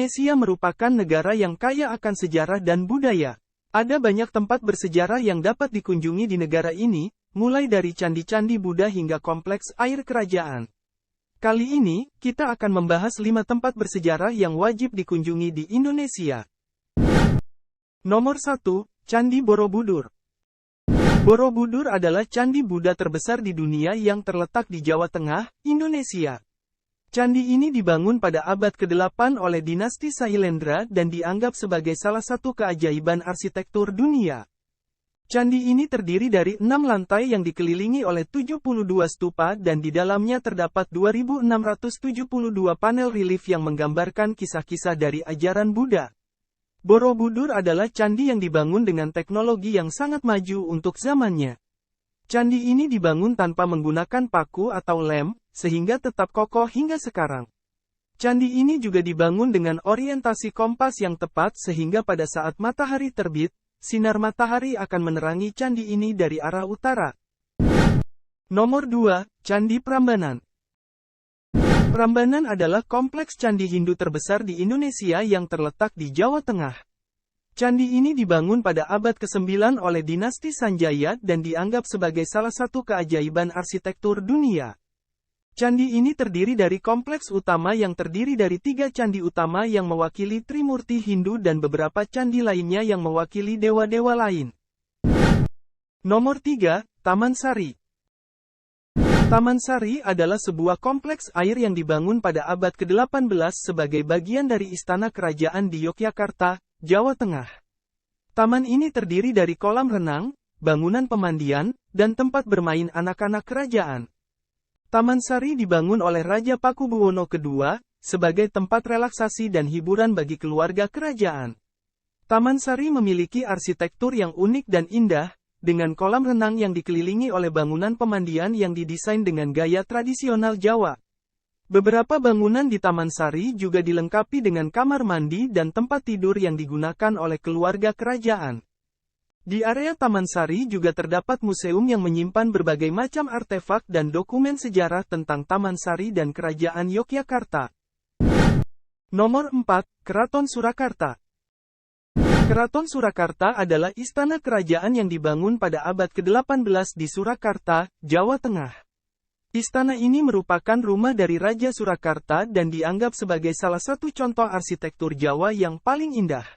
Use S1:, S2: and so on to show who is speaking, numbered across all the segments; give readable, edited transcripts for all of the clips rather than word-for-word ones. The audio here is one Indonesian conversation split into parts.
S1: Indonesia merupakan negara yang kaya akan sejarah dan budaya. Ada banyak tempat bersejarah yang dapat dikunjungi di negara ini, mulai dari candi-candi Buddha hingga kompleks air kerajaan. Kali ini, kita akan membahas 5 tempat bersejarah yang wajib dikunjungi di Indonesia. Nomor 1, Candi Borobudur. Borobudur adalah candi Buddha terbesar di dunia yang terletak di Jawa Tengah, Indonesia. Candi ini dibangun pada abad ke-8 oleh dinasti Sailendra dan dianggap sebagai salah satu keajaiban arsitektur dunia. Candi ini terdiri dari 6 lantai yang dikelilingi oleh 72 stupa dan di dalamnya terdapat 2.672 panel relief yang menggambarkan kisah-kisah dari ajaran Buddha. Borobudur adalah candi yang dibangun dengan teknologi yang sangat maju untuk zamannya. Candi ini dibangun tanpa menggunakan paku atau lem, sehingga tetap kokoh hingga sekarang. Candi ini juga dibangun dengan orientasi kompas yang tepat sehingga pada saat matahari terbit, sinar matahari akan menerangi candi ini dari arah utara. Nomor 2, Candi Prambanan. Prambanan adalah kompleks candi Hindu terbesar di Indonesia yang terletak di Jawa Tengah. Candi ini dibangun pada abad ke-9 oleh dinasti Sanjaya dan dianggap sebagai salah satu keajaiban arsitektur dunia. Candi ini terdiri dari kompleks utama yang terdiri dari 3 candi utama yang mewakili Trimurti Hindu dan beberapa candi lainnya yang mewakili dewa-dewa lain. Nomor 3, Taman Sari. Taman Sari adalah sebuah kompleks air yang dibangun pada abad ke-18 sebagai bagian dari istana kerajaan di Yogyakarta, Jawa Tengah. Taman ini terdiri dari kolam renang, bangunan pemandian, dan tempat bermain anak-anak kerajaan. Taman Sari dibangun oleh Raja Pakubuwono II, sebagai tempat relaksasi dan hiburan bagi keluarga kerajaan. Taman Sari memiliki arsitektur yang unik dan indah, dengan kolam renang yang dikelilingi oleh bangunan pemandian yang didesain dengan gaya tradisional Jawa. Beberapa bangunan di Taman Sari juga dilengkapi dengan kamar mandi dan tempat tidur yang digunakan oleh keluarga kerajaan. Di area Taman Sari juga terdapat museum yang menyimpan berbagai macam artefak dan dokumen sejarah tentang Taman Sari dan Kerajaan Yogyakarta. Nomor 4, Keraton Surakarta. Keraton Surakarta adalah istana kerajaan yang dibangun pada abad ke-18 di Surakarta, Jawa Tengah. Istana ini merupakan rumah dari Raja Surakarta dan dianggap sebagai salah satu contoh arsitektur Jawa yang paling indah.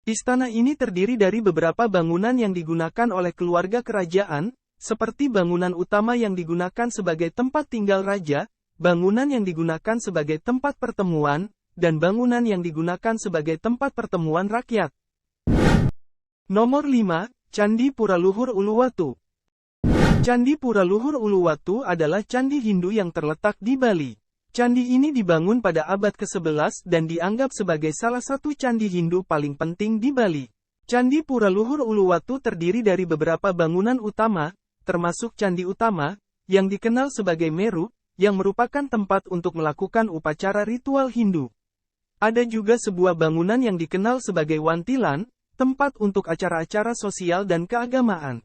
S1: Istana ini terdiri dari beberapa bangunan yang digunakan oleh keluarga kerajaan, seperti bangunan utama yang digunakan sebagai tempat tinggal raja, bangunan yang digunakan sebagai tempat pertemuan, dan bangunan yang digunakan sebagai tempat pertemuan rakyat. Nomor 5, Candi Puraluhur Uluwatu. Candi Puraluhur Uluwatu adalah candi Hindu yang terletak di Bali. Candi ini dibangun pada abad ke-11 dan dianggap sebagai salah satu candi Hindu paling penting di Bali. Candi Puraluhur Uluwatu terdiri dari beberapa bangunan utama, termasuk candi utama, yang dikenal sebagai Meru, yang merupakan tempat untuk melakukan upacara ritual Hindu. Ada juga sebuah bangunan yang dikenal sebagai Wantilan, tempat untuk acara-acara sosial dan keagamaan.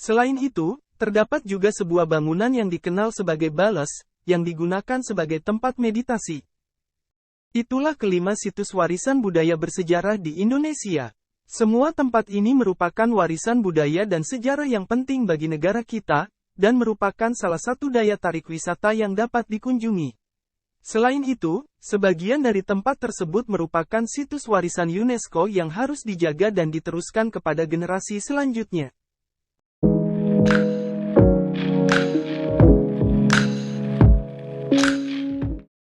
S1: Selain itu, terdapat juga sebuah bangunan yang dikenal sebagai Bales, yang digunakan sebagai tempat meditasi. Itulah kelima situs warisan budaya bersejarah di Indonesia. Semua tempat ini merupakan warisan budaya dan sejarah yang penting bagi negara kita, dan merupakan salah satu daya tarik wisata yang dapat dikunjungi. Selain itu, sebagian dari tempat tersebut merupakan situs warisan UNESCO yang harus dijaga dan diteruskan kepada generasi selanjutnya.